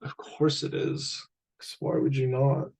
Of course it is. 'Cause why would you not?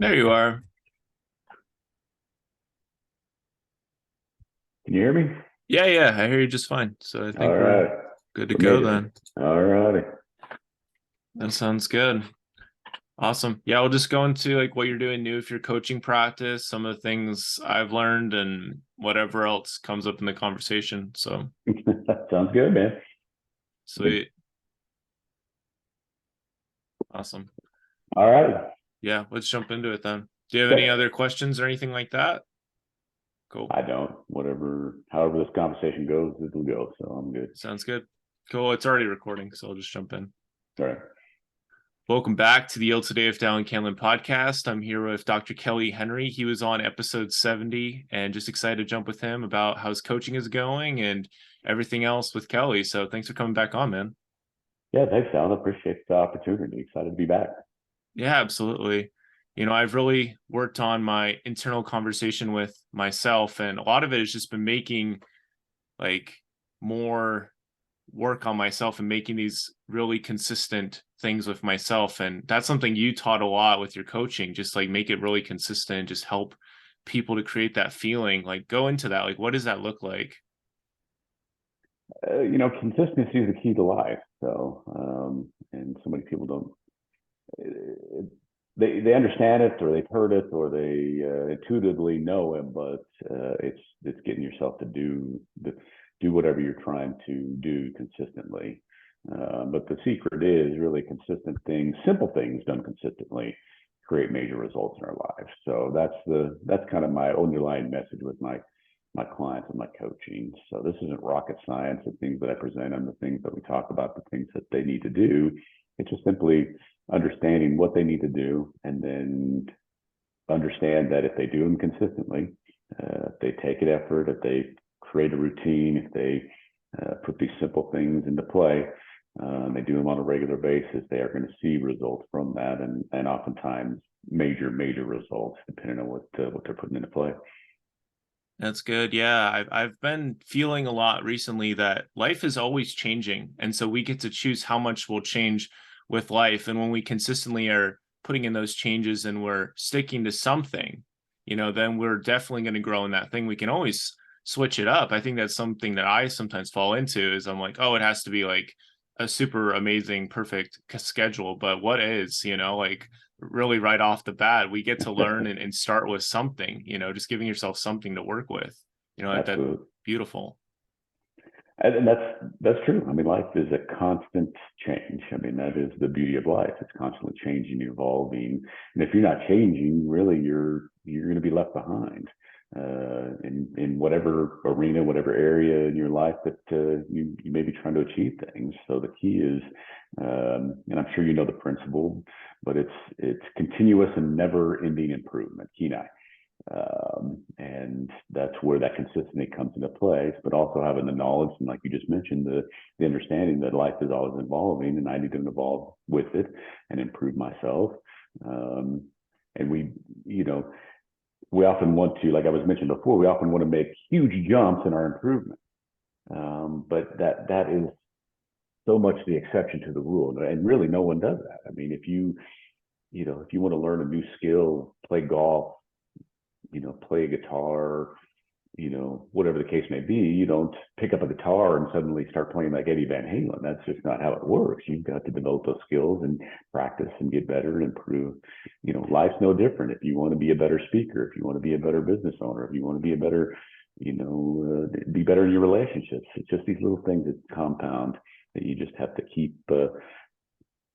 There you are. Can you hear me? Yeah, yeah, I hear you just fine. So I All think we're right. good to We go made it. then. All righty. That sounds good. Awesome. Yeah, we'll just go into like what you're doing new if you're coaching practice, some of the things I've learned and whatever else comes up in the conversation. So Sounds good, man. sweet. Awesome. All right. Yeah, let's jump into it then. Do you have any Okay. other questions or anything like that? Cool. I don't. However this conversation goes, it'll go. So I'm good. Sounds good. Cool. It's already recording, so I'll just jump in. All right. Welcome back to the Yield Today of Dallin Candland podcast. I'm here with Dr. Kelly Henry. He was on episode 70 and just excited to jump with him about how his coaching is going and everything else with Kelly. So thanks for coming back on, man. Yeah, thanks, Alan. I appreciate the opportunity. Excited to be back. Yeah, absolutely. I've really worked on my internal conversation with myself, and a lot of it has just been making like more work on myself and making these really consistent things with myself. And that's something you taught a lot with your coaching, just like make it really consistent, just help people to create that feeling. Like go into that. Like, what does that look like? Consistency is the key to life. So, and so many people don't. They understand it, or they've heard it, or they intuitively know it, but it's getting yourself to do whatever you're trying to do consistently. But the secret is really consistent things, simple things done consistently create major results in our lives. So that's kind of my underlying message with my clients and my coaching. So this isn't rocket science. The things that I present and the things that we talk about, the things that they need to do. It's just simply understanding what they need to do, and then understand that if they do them consistently, if they take an effort, if they create a routine, if they put these simple things into play, they do them on a regular basis, they are going to see results from that, and oftentimes major results, depending on what they're putting into play. That's good. Yeah, I've been feeling a lot recently that life is always changing, and so we get to choose how much we'll change with life. And when we consistently are putting in those changes and we're sticking to something, then we're definitely going to grow in that thing. We can always switch it up. I think that's something that I sometimes fall into is I'm like, oh, it has to be like a super amazing, perfect schedule. But what is, like really right off the bat, we get to learn and start with something, just giving yourself something to work with, that Absolutely. beautiful. And that's true. I mean, life is a constant change. I mean, that is the beauty of life. It's constantly changing, evolving. And if you're not changing, really, you're going to be left behind in whatever arena, whatever area in your life that you may be trying to achieve things. So the key is, and I'm sure you know the principle, but it's continuous and never-ending improvement. Kenai. And that's where that consistency comes into place, but also having the knowledge and, like you just mentioned, the understanding that life is always evolving and I need to evolve with it and improve myself. And we often want to, like I was mentioned before, we often want to make huge jumps in our improvement. But that is so much the exception to the rule, and really no one does that. I mean, if you want to learn a new skill, play golf, play a guitar, whatever the case may be, you don't pick up a guitar and suddenly start playing like Eddie Van Halen. That's just not how it works. You've got to develop those skills and practice and get better and improve. Life's no different. If you want to be a better speaker, if you want to be a better business owner, if you want to be a better, be better in your relationships, it's just these little things that compound that you just have to keep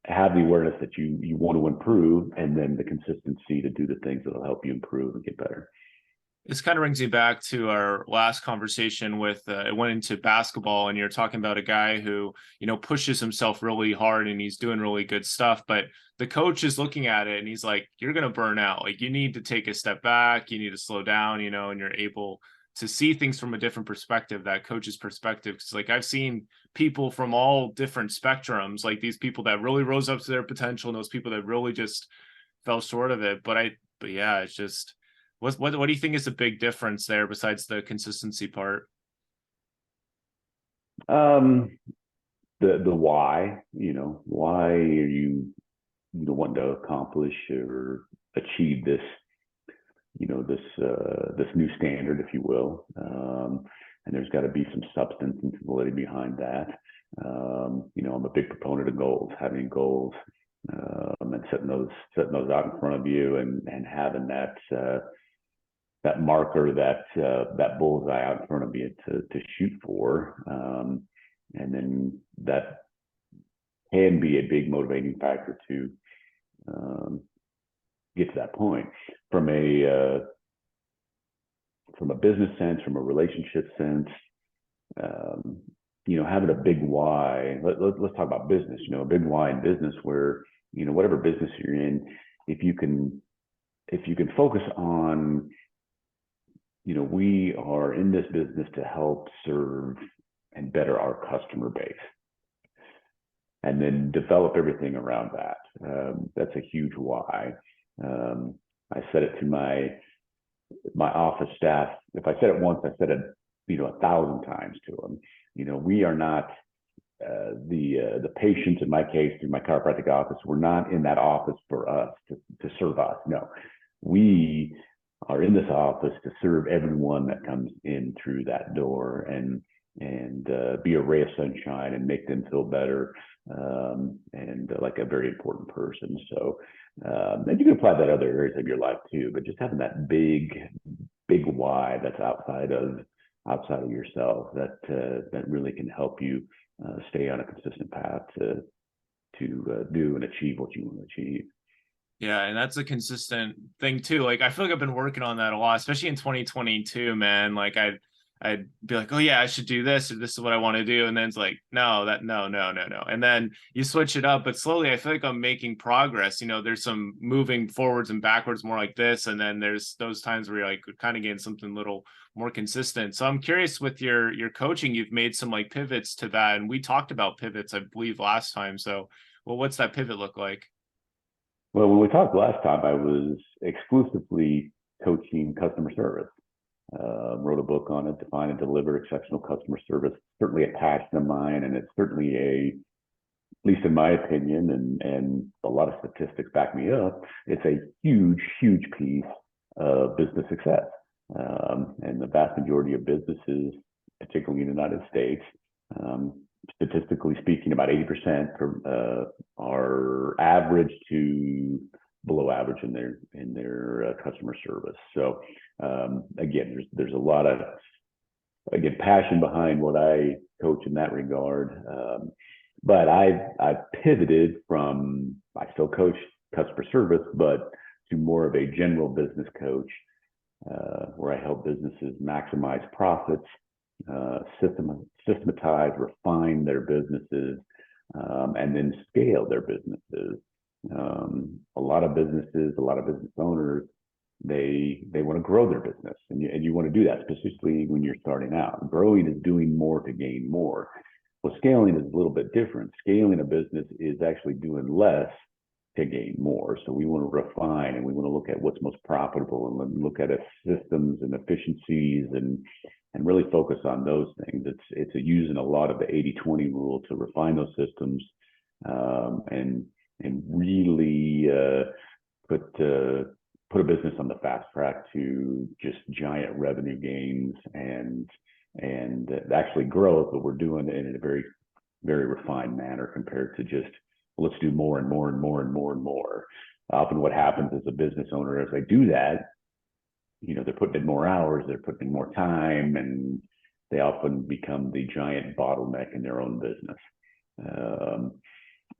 have the awareness that you want to improve, and then the consistency to do the things that will help you improve and get better. This kind of brings me back to our last conversation with it went into basketball, and you're talking about a guy who, pushes himself really hard and he's doing really good stuff, but the coach is looking at it and he's like, you're going to burn out. Like, you need to take a step back, you need to slow down, and you're able to see things from a different perspective, that coach's perspective. Because like, I've seen people from all different spectrums, like these people that really rose up to their potential and those people that really just fell short of it. But yeah, it's just, what do you think is the big difference there besides the consistency part? The why, why are you wanting to accomplish or achieve this, this new standard, if you will. And there's got to be some substance and validity behind that. I'm a big proponent of goals, having goals, and setting those out in front of you, and having that marker, that bullseye out in front of you to shoot for. And then that can be a big motivating factor to get to that point. From a business sense, from a relationship sense, having a big why. Let's talk about business. A big why in business, where whatever business you're in, if you can focus on, we are in this business to help serve and better our customer base, and then develop everything around that. That's a huge why. I said it to my office staff. If I said it once, I said it 1,000 times to them. We are not the patients, in my case, through my chiropractic office. We're not in that office for us to serve us. No, we are in this office to serve everyone that comes in through that door, and be a ray of sunshine and make them feel better, and like a very important person. So, and you can apply that to other areas of your life too, but just having that big why that's outside of yourself, that really can help you stay on a consistent path to do and achieve what you want to achieve. Yeah, and that's a consistent thing too. Like, I feel like I've been working on that a lot, especially in 2022, man. Like, I'd be like, oh yeah, I should do this, or this is what I want to do. And then it's like, no. And then you switch it up, but slowly I feel like I'm making progress. There's some moving forwards and backwards more like this. And then there's those times where you're like kind of getting something a little more consistent. So I'm curious, with your coaching, you've made some like pivots to that. And we talked about pivots, I believe, last time. So, well, what's that pivot look like? Well, when we talked last time, I was exclusively coaching customer service. Wrote a book on it, Define and Deliver Exceptional Customer Service. Certainly a passion of mine, and it's certainly at least in my opinion, and a lot of statistics back me up, it's a huge piece of business success. And the vast majority of businesses, particularly in the United States, statistically speaking, about 80% are average to below average in their customer service. So again, there's a lot of passion behind what I coach in that regard. But I've pivoted from, I still coach customer service, but to more of a general business coach, where I help businesses maximize profits, systematize, refine their businesses, and then scale their businesses. A lot of business owners, they want to grow their business, and you want to do that, specifically when you're starting out. Growing is doing more to gain more. Well, scaling is a little bit different. Scaling a business is actually doing less to gain more. So we want to refine, and we want to look at what's most profitable, and look at systems and efficiencies, and really focus on those things. It's using a lot of the 80-20 rule to refine those systems, and really put a business on the fast track to just giant revenue gains and actually growth, but we're doing it in a very, very refined manner compared to just, let's do more and more and more and more and more. Often what happens as a business owner, as they do that, they're putting in more hours, they're putting in more time, and they often become the giant bottleneck in their own business.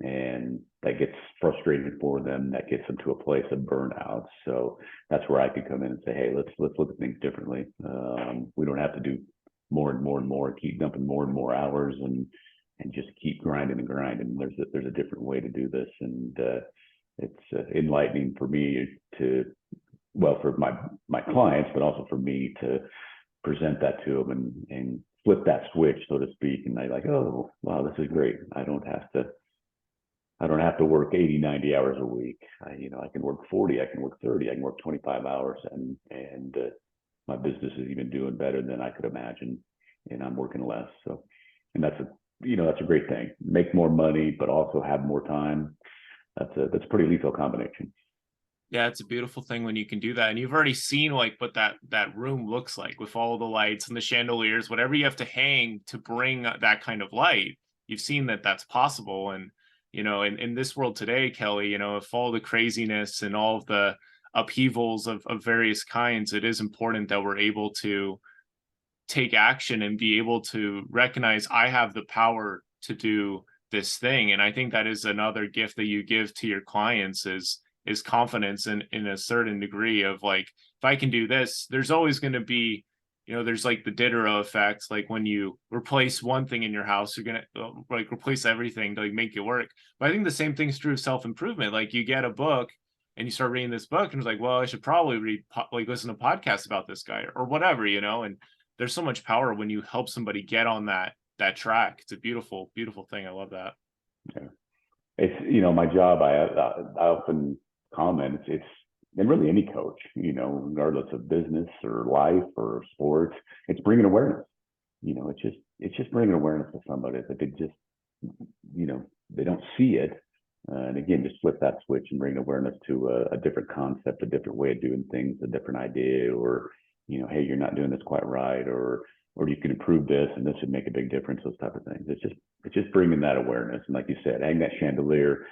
and that gets frustrating for them. That gets them to a place of burnout. So that's where I could come in and say, hey, let's look at things differently. We don't have to do more and more and more, keep dumping more and more hours and just keep grinding and grinding. There's a different way to do this, and it's enlightening for me to, well, for my clients, but also for me to present that to them and flip that switch, so to speak. And they're like, oh, wow, this is great. I don't have to work 80, 90 hours a week. I can work 40, I can work 30, I can work 25 hours, and my business is even doing better than I could imagine, and I'm working less. So, and that's a great thing. Make more money, but also have more time. That's a pretty lethal combination. Yeah, it's a beautiful thing when you can do that. And you've already seen like what that room looks like with all the lights and the chandeliers, whatever you have to hang to bring that kind of light. You've seen that that's possible. And, in this world today, Kelly, if all the craziness and all of the upheavals of various kinds, it is important that we're able to take action and be able to recognize I have the power to do this thing. And I think that is another gift that you give to your clients is confidence in a certain degree of like, if I can do this, there's always going to be, there's like the Diderot effect. Like when you replace one thing in your house, you're going to like replace everything to like make it work. But I think the same thing's true of self-improvement. Like you get a book and you start reading this book and it's like, well, I should probably listen to podcasts about this guy or whatever, and there's so much power when you help somebody get on that track. It's a beautiful, beautiful thing. I love that. Yeah. It's, my job, I often comment, and really any coach, regardless of business or life or sports, it's bringing awareness. It's just bringing awareness to somebody that they just, they don't see it. And again, just flip that switch and bring awareness to a different concept, a different way of doing things, a different idea, or, hey, you're not doing this quite right, or you can improve this and this would make a big difference, those type of things. It's just bringing that awareness. And like you said, hang that chandelier,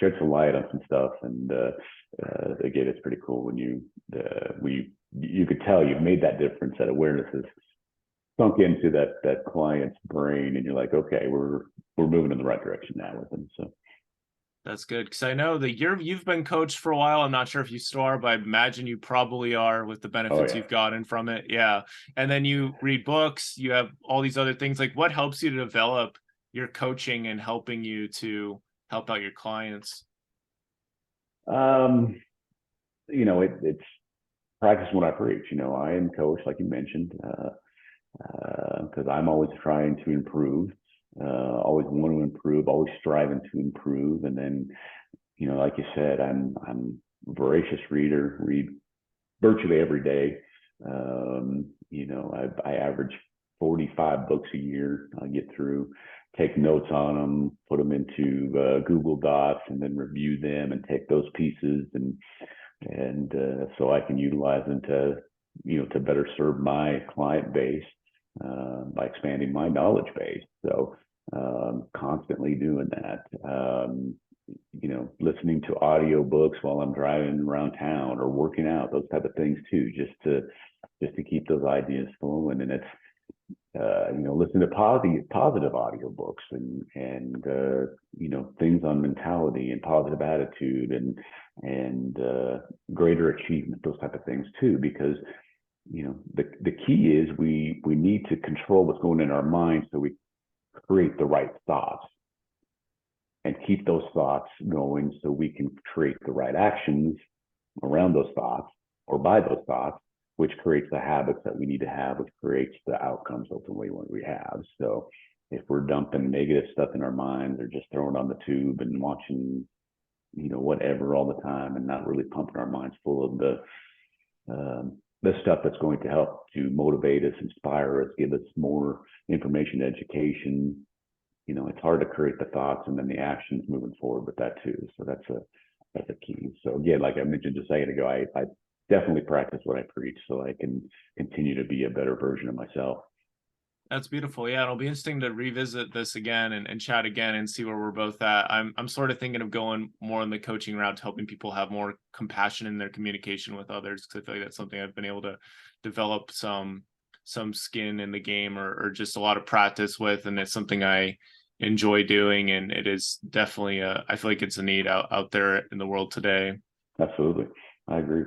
shed some light on some stuff. And again, it's pretty cool when you could tell you've made that difference. That awareness is sunk into that client's brain, and you're like, okay, we're moving in the right direction now with them. So that's good, because I know that you've been coached for a while. I'm not sure if you still are, but I imagine you probably are with the benefits you've gotten from it. Yeah. And then you read books, you have all these other things. Like what helps you to develop your coaching and helping you to help out your clients? It's practice what I preach. I am coach, like you mentioned, because I'm always trying to improve. Always want to improve, always striving to improve. And then, like you said, I'm a voracious reader, read virtually every day. I average 45 books a year. I get through, take notes on them, put them into Google Docs, and then review them and take those pieces and so I can utilize them to better serve my client base by expanding my knowledge base. So constantly doing that. Listening to audio books while I'm driving around town or working out, those type of things too, just to keep those ideas flowing. And it's listen to positive audio books and things on mentality and positive attitude and greater achievement, those type of things too, because the key is we need to control what's going in our mind so we create the right thoughts and keep those thoughts going so we can create the right actions around those thoughts or by those thoughts, which creates the habits that we need to have, which creates the outcomes ultimately what we have. So if we're dumping negative stuff in our minds or just throwing on the tube and watching, whatever all the time and not really pumping our minds full of the stuff that's going to help to motivate us, inspire us, give us more information, education, it's hard to create the thoughts and then the actions moving forward with that too. So that's a key. So again, like I mentioned just a second ago, I definitely practice what I preach so I can continue to be a better version of myself. That's beautiful. Yeah, it'll be interesting to revisit this again and chat again and see where we're both at. I'm sort of thinking of going more in the coaching route, helping people have more compassion in their communication with others, because I feel like that's something I've been able to develop some skin in the game or just a lot of practice with, and it's something I enjoy doing, and it is definitely I feel like it's a need out there in the world today. Absolutely. I agree.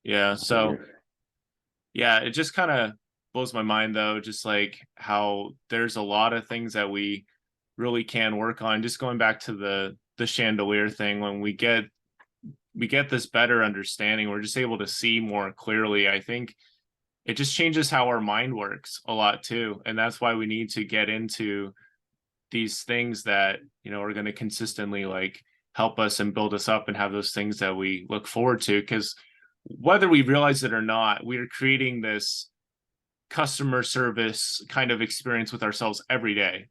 Yeah. I So agree. yeah, it just kind of blows my mind though, just like how there's a lot of things that we really can work on. Just going back to the chandelier thing, when we get this better understanding, we're just able to see more clearly. I think it just changes how our mind works a lot too. And that's why we need to get into these things that, are going to consistently like help us and build us up and have those things that we look forward to. Because whether we realize it or not, we are creating this customer service kind of experience with ourselves every day.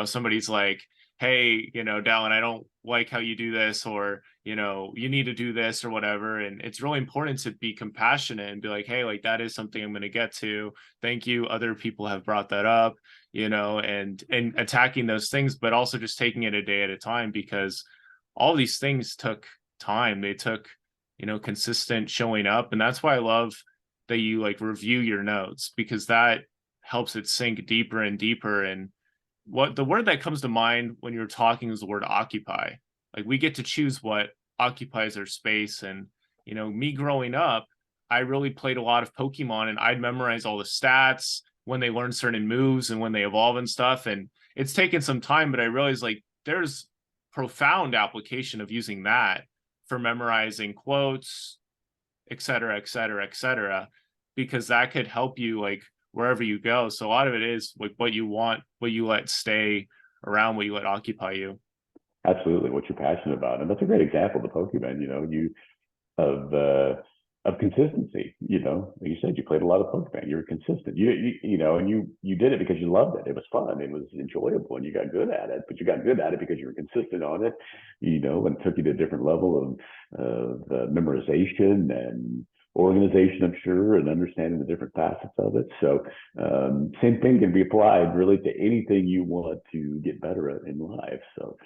Somebody's like, hey, Dallin, I don't like how you do this, or, you need to do this or whatever. And it's really important to be compassionate and be like, hey, like that is something I'm going to get to. Thank you. Other people have brought that up, and attacking those things, but also just taking it a day at a time, because all these things took time. They took, consistent showing up. And that's why I love that you like review your notes, because that helps it sink deeper and deeper. And what the word that comes to mind when you're talking is the word occupy. Like we get to choose what occupies our space. And me growing up, I really played a lot of Pokemon, and I'd memorize all the stats when they learn certain moves and when they evolve and stuff. And it's taken some time, but I realized like there's profound application of using that for memorizing quotes, et cetera, et cetera, et cetera, because that could help you like wherever you go. So a lot of it is like what you want, what you let stay around, what you let occupy you. Absolutely. What you're passionate about. And that's a great example, the Pokemon, of of consistency. Like you said, you played a lot of Pokemon. You were consistent. And you did it because you loved it. It was fun. It was enjoyable, and you got good at it. But you got good at it because you were consistent on it. And took you to a different level of memorization and organization, I'm sure, and understanding the different facets of it. So same thing can be applied really to anything you want to get better at in life. So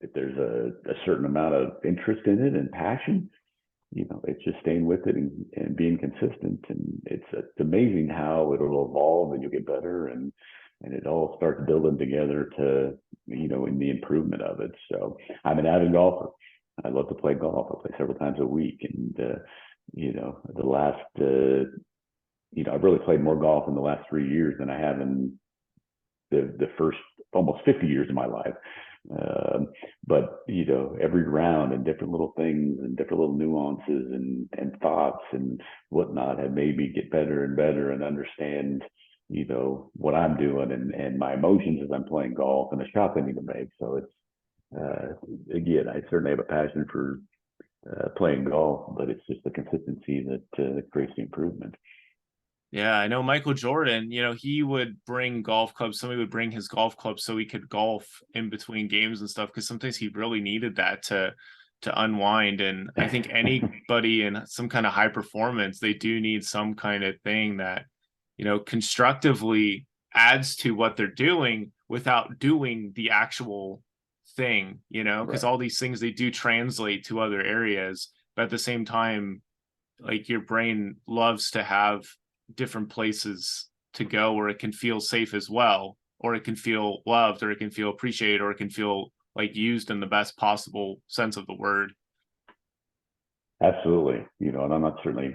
if there's a certain amount of interest in it and passion, it's just staying with it and being consistent. And it's amazing how it'll evolve and you'll get better, and it all starts building together to, in the improvement of it. So I'm an avid golfer. I love to play golf. I play several times a week. And, the last, I've really played more golf in the last 3 years than I have in the first almost 50 years of my life. But every round and different little things and different little nuances and thoughts and whatnot have made me get better and better and understand what I'm doing and my emotions as I'm playing golf and the shots I need to make. So it's again, I certainly have a passion for playing golf, but it's just the consistency that creates the improvement. Yeah, I know Michael Jordan, he would bring golf clubs. Somebody would bring his golf clubs so he could golf in between games and stuff, because sometimes he really needed that to unwind. And I think anybody in some kind of high performance, they do need some kind of thing that, constructively adds to what they're doing without doing the actual thing, because Right. all these things, they do translate to other areas. But at the same time, like your brain loves to have different places to go where it can feel safe as well, or it can feel loved, or it can feel appreciated, or it can feel like used in the best possible sense of the word. Absolutely, and I'm not certainly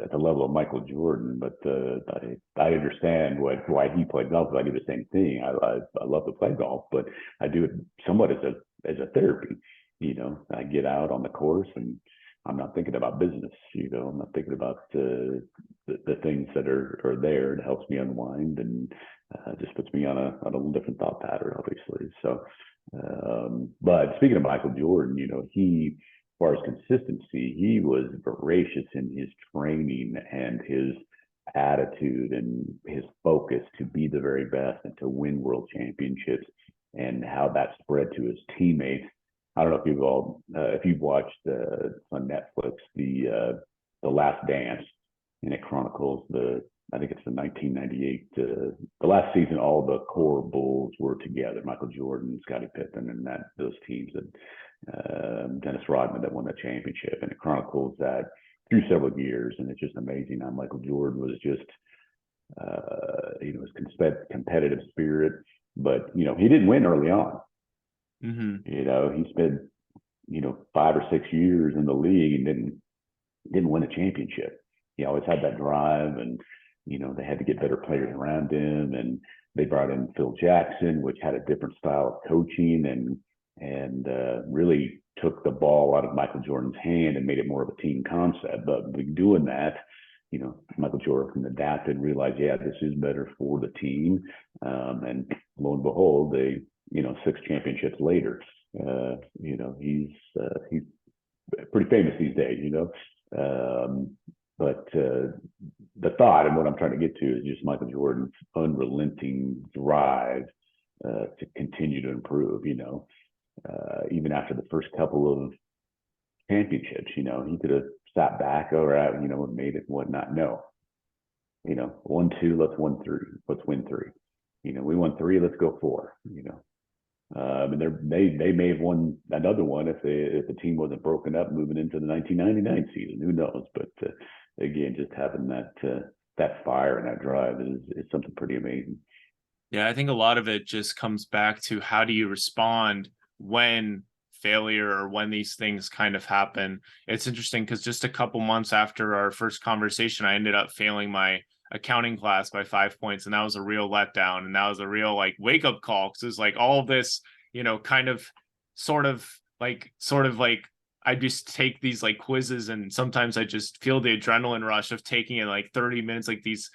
at the level of Michael Jordan, but I understand why he played golf. I do the same thing. I love to play golf, but I do it somewhat as a therapy. I get out on the course and I'm not thinking about business. I'm not thinking about the things that are there. It helps me unwind and just puts me on a little different thought pattern, obviously. So, but speaking of Michael Jordan, he, as far as consistency, he was voracious in his training and his attitude and his focus to be the very best and to win world championships, and how that spread to his teammates. I don't know if you've watched on Netflix the Last Dance, and it chronicles I think it's the 1998 the last season. All the core Bulls were together: Michael Jordan, Scottie Pippen, and those teams, and Dennis Rodman that won the championship. And it chronicles that through several years, and it's just amazing how Michael Jordan was just his competitive spirit. But he didn't win early on. He spent 5 or 6 years in the league and didn't win a championship. He always had that drive, and they had to get better players around him, and they brought in Phil Jackson, which had a different style of coaching, and really took the ball out of Michael Jordan's hand and made it more of a team concept. But doing that, Michael Jordan adapted, realized, yeah, this is better for the team, and lo and behold, they 6 championships later, he's pretty famous these days, but the thought and what I'm trying to get to is just Michael Jordan's unrelenting drive to continue to improve. Even after the first couple of championships, he could have sat back or out, made it and whatnot. No, 1-2, let's win 3. We won 3, let's go 4. And they may have won another one if the team wasn't broken up moving into the 1999 season. Who knows? But again, just having that fire and that drive is something pretty amazing. Yeah, I think a lot of it just comes back to how do you respond when failure or when these things kind of happen. It's interesting because just a couple months after our first conversation, I ended up failing my accounting class by 5 points, and that was a real letdown, and that was a real wake up call, because it's all of this kind of sort of like I just take these quizzes, and sometimes I just feel the adrenaline rush of taking it 30 minutes, these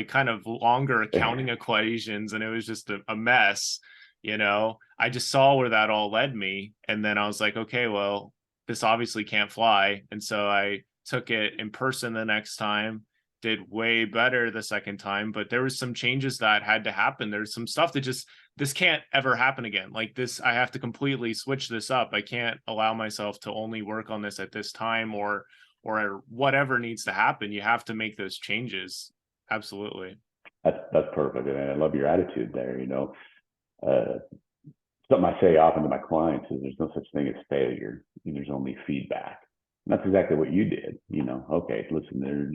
kind of longer accounting equations, and it was just a mess. I just saw where that all led me, and then I was like, okay, well, this obviously can't fly. And so I took it in person the next time, did way better the second time, but there was some changes that had to happen. There's some stuff that this can't ever happen again. This, I have to completely switch this up. I can't allow myself to only work on this at this time, or whatever needs to happen. You have to make those changes. Absolutely. That's perfect. And I love your attitude there. Something I say often to my clients is there's no such thing as failure. There's only feedback. And that's exactly what you did. Okay, listen, there,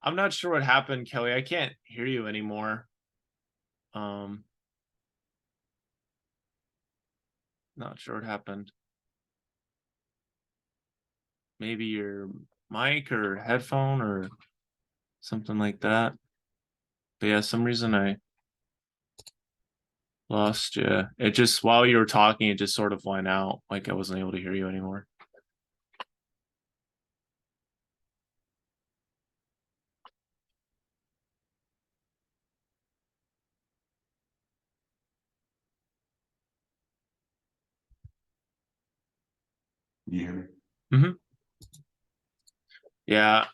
I'm not sure what happened, Kelly. I can't hear you anymore. Not sure what happened. Maybe your mic or headphone or something like that. But yeah, some reason I lost you. It just, while you were talking, it just sort of went out. I wasn't able to hear you anymore. you hear me? Mm-hmm. Yeah,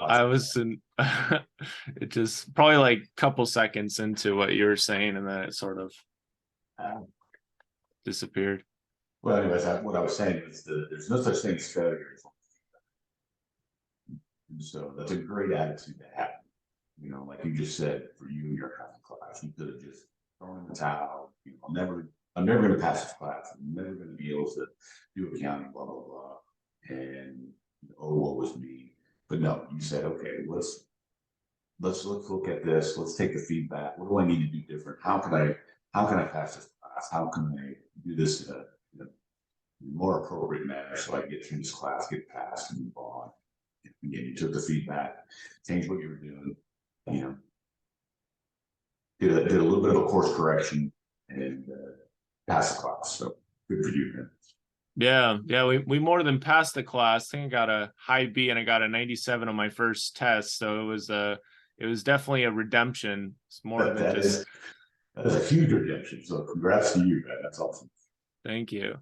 I was in it just probably a couple seconds into what you were saying, and then it sort of disappeared. Well, anyways, what I was saying is there's no such thing as failure. And so that's a great attitude to have. Like you just said, for you, your accounting class, you could have just thrown in the towel. I'm never going to pass this class. I'm never going to be able to do accounting, blah, blah, blah. And, what was me? But no, you said, okay, let's look at this. Let's take the feedback. What do I need to do different? How can I pass this class? How can I do this in a more appropriate manner so I get through this class, get past, and move on? Again, you took the feedback, changed what you were doing, did a little bit of a course correction, and passed the class. So good for you, man. Yeah, we more than passed the class. I think I got a high B and I got a 97 on my first test. So it was definitely a redemption. It's more than that is a huge redemption. So congrats to you, man. That's awesome. Thank you.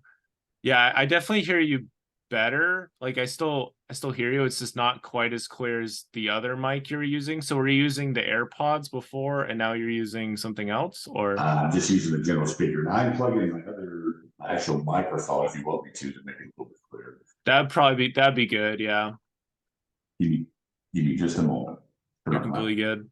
Yeah, I definitely hear you better. Like I still hear you. It's just not quite as clear as the other mic you're using. So were you using the AirPods before and now you're using something else, or? I'm just using the general speaker, and I'm plugging in my other actual microphone if you want me to make it a little bit clearer. That'd be good. Yeah. Give me just a moment. You're completely good.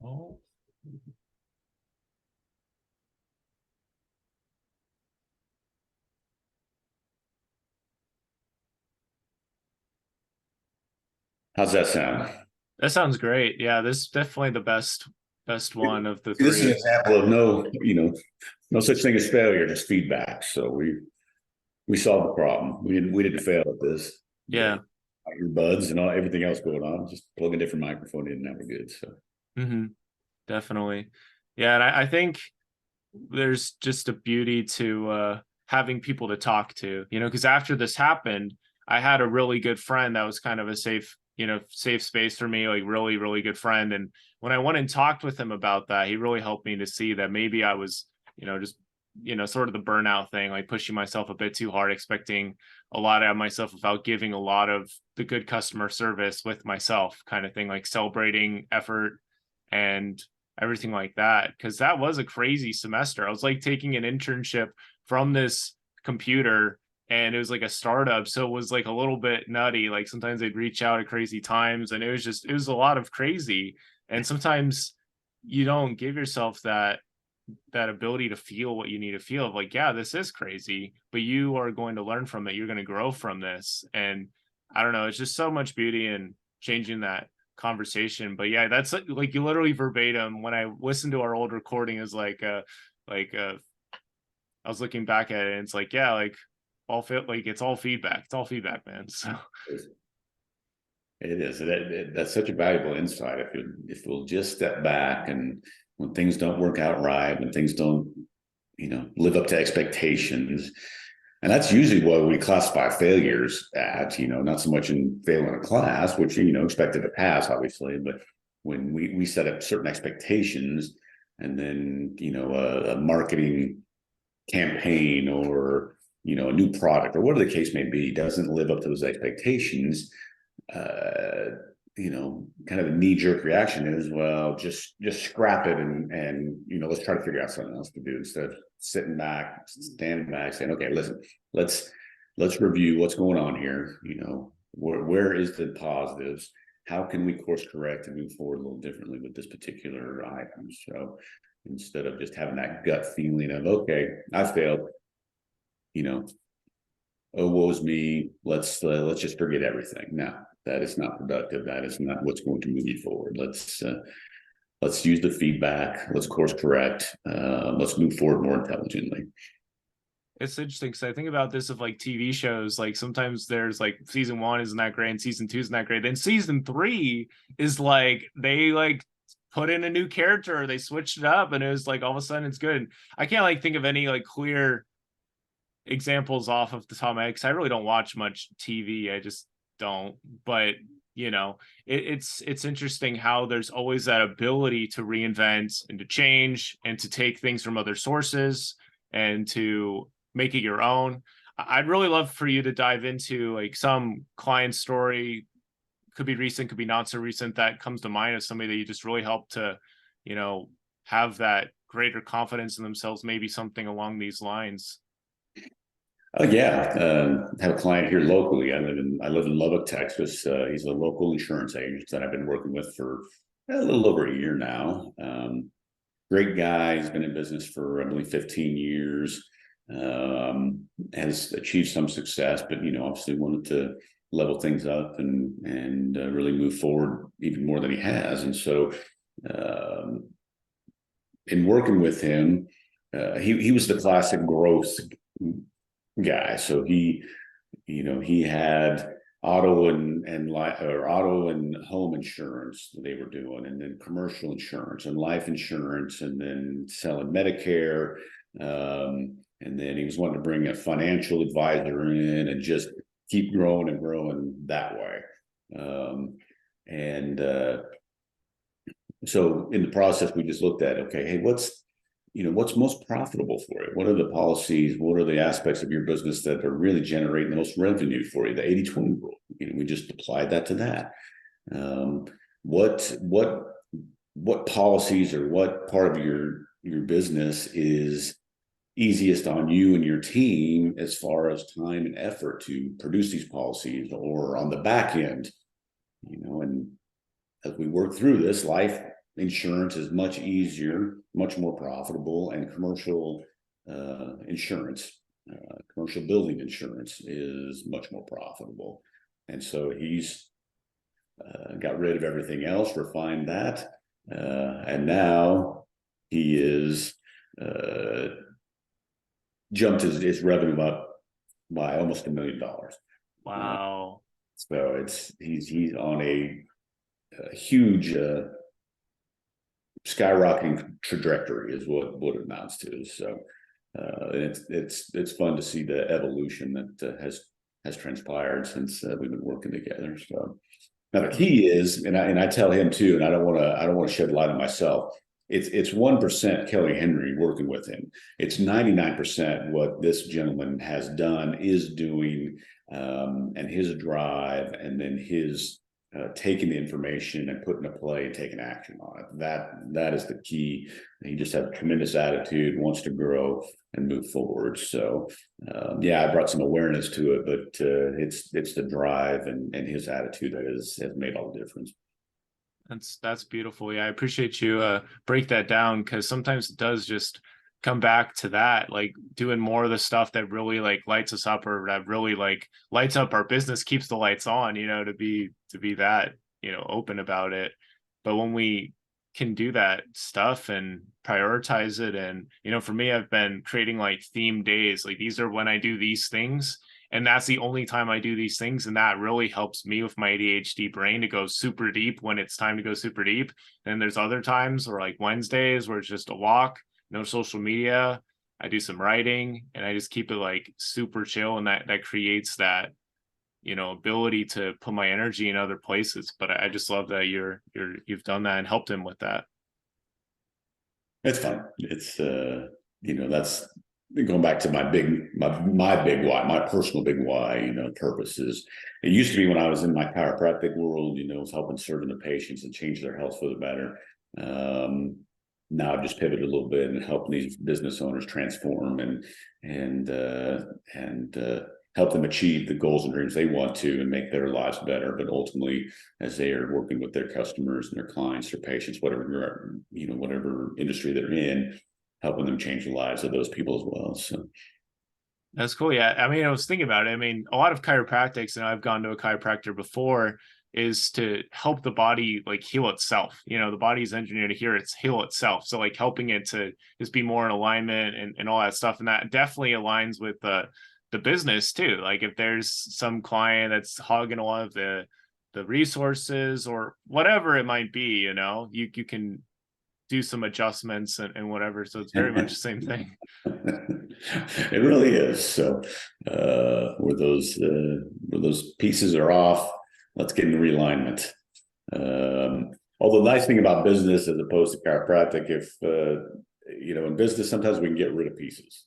Oh. How's that sound? That sounds great. Yeah, this is definitely the best one of the This is an three. example of no such thing as failure, just feedback. So we solved the problem. We didn't fail at this. Yeah. Your buds and everything else going on, just plug a different microphone in and that we're good. So Definitely. Yeah, and I think there's just a beauty to having people to talk to, because after this happened, I had a really good friend that was kind of a safe space for me, like really, really good friend. And when I went and talked with him about that, he really helped me to see that maybe I was, just, sort of the burnout thing, like pushing myself a bit too hard, expecting a lot out of myself without giving a lot of the good customer service with myself kind of thing, like celebrating effort and everything like that. Cause that was a crazy semester. I was like taking an internship from this computer and it was like a startup. So it was like a little bit nutty. Like sometimes they'd reach out at crazy times and it was a lot of crazy. And sometimes you don't give yourself that ability to feel what you need to feel of like, yeah, this is crazy, but you are going to learn from it. You're going to grow from this. And I don't know, it's just so much beauty in changing that conversation. But yeah, that's like you literally verbatim when I listened to our old recording is I was looking back at it and it's like, yeah, like it's all feedback. It's all feedback, man. So it is. That's such a valuable insight. If we'll just step back, and when things don't work out right, when things don't, live up to expectations, and that's usually what we classify failures at. Not so much in failing a class, which expected to pass, obviously, but when we set up certain expectations, and then a marketing campaign or a new product or whatever the case may be doesn't live up to those expectations, kind of a knee-jerk reaction is, well, just scrap it and let's try to figure out something else to do instead of standing back, saying, okay, listen, let's review what's going on here. Where is the positives? How can we course correct and move forward a little differently with this particular item? So instead of just having that gut feeling of, okay, I failed, oh, woe's me, let's just forget everything. No, that is not productive. That is not what's going to move you forward. Let's use the feedback. Let's course correct. Let's move forward more intelligently. it's interesting because I think about this of like TV shows. Like sometimes there's like season 1 isn't that great and season 2 isn't that great. Then season 3 is like they like put in a new character, they switched it up, and it was like all of a sudden it's good. I can't like think of any like clear examples off of the top of my head because I really don't watch much TV. I just don't. But it's interesting how there's always that ability to reinvent and to change and to take things from other sources and to make it your own. I'd really love for you to dive into like some client story, could be recent, could be not so recent, that comes to mind as somebody that you just really helped to, have that greater confidence in themselves, maybe something along these lines. Oh yeah, I have a client here locally. I live in Lubbock, Texas. He's a local insurance agent that I've been working with for a little over a year now. Great guy. He's been in business for, I believe, 15 years. Has achieved some success, but obviously wanted to level things up and really move forward even more than he has. And so, in working with him, he was the classic growth guy. So he had auto or auto and home insurance that they were doing, and then commercial insurance and life insurance, and then selling Medicare. And then he was wanting to bring a financial advisor in and just keep growing and growing that way. So in the process, we just looked at, okay, hey, what's most profitable for you? What are the policies? What are the aspects of your business that are really generating the most revenue for you? The 80-20 rule. We just applied that to that. What policies or what part of your business is easiest on you and your team as far as time and effort to produce these policies, or on the back end, and as we work through this, life insurance is much easier, much more profitable, and commercial insurance, commercial building insurance is much more profitable. And so he's got rid of everything else, refined that, and now he is jumped his revenue up by almost $1 million. Wow. So he's on a huge skyrocketing trajectory is what it amounts to. So it's fun to see the evolution that has transpired since we've been working together. So now the key is, and I tell him too, and I don't want to shed light on myself. It's 1% Kelly Henry working with him. It's 99% what this gentleman has done, is doing, and his drive, and then his taking the information and putting a play and taking action on it. That is the key. He just has a tremendous attitude, wants to grow and move forward. So I brought some awareness to it, but it's the drive and his attitude that has made all the difference. That's beautiful. Yeah, I appreciate you break that down, because sometimes it does just come back to that, like doing more of the stuff that really like lights us up, or that really like lights up our business, keeps the lights on, to be that, open about it. But when we can do that stuff and prioritize it, and for me, I've been creating like theme days, like these are when I do these things, and that's the only time I do these things. And that really helps me with my ADHD brain to go super deep when it's time to go super deep. And there's other times, or like Wednesdays, where it's just a walk, no social media. I do some writing, and I just keep it like super chill. And that creates that, ability to put my energy in other places. But I just love that you've done that and helped him with that. It's fun. It's that's going back to my big why, my personal big why, purpose is, it used to be when I was in my chiropractic world, was helping serving the patients and change their health for the better. Now I've just pivoted a little bit and helping these business owners transform and help them achieve the goals and dreams they want to, and make their lives better. But ultimately, as they are working with their customers and their clients, their patients, whatever industry they're in, helping them change the lives of those people as well. So that's cool. Yeah. I mean, I was thinking about it. I mean, a lot of chiropractics, and I've gone to a chiropractor before, is to help the body like heal itself. The body's engineered to heal itself. So like helping it to just be more in alignment and all that stuff. And that definitely aligns with the business too. Like if there's some client that's hogging a lot of the resources or whatever it might be, you can do some adjustments and whatever. So it's very much the same thing. It really is. So where those pieces are off, let's get in realignment. Although the nice thing about business as opposed to chiropractic, if in business, sometimes we can get rid of pieces.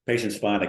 Patient's fine, I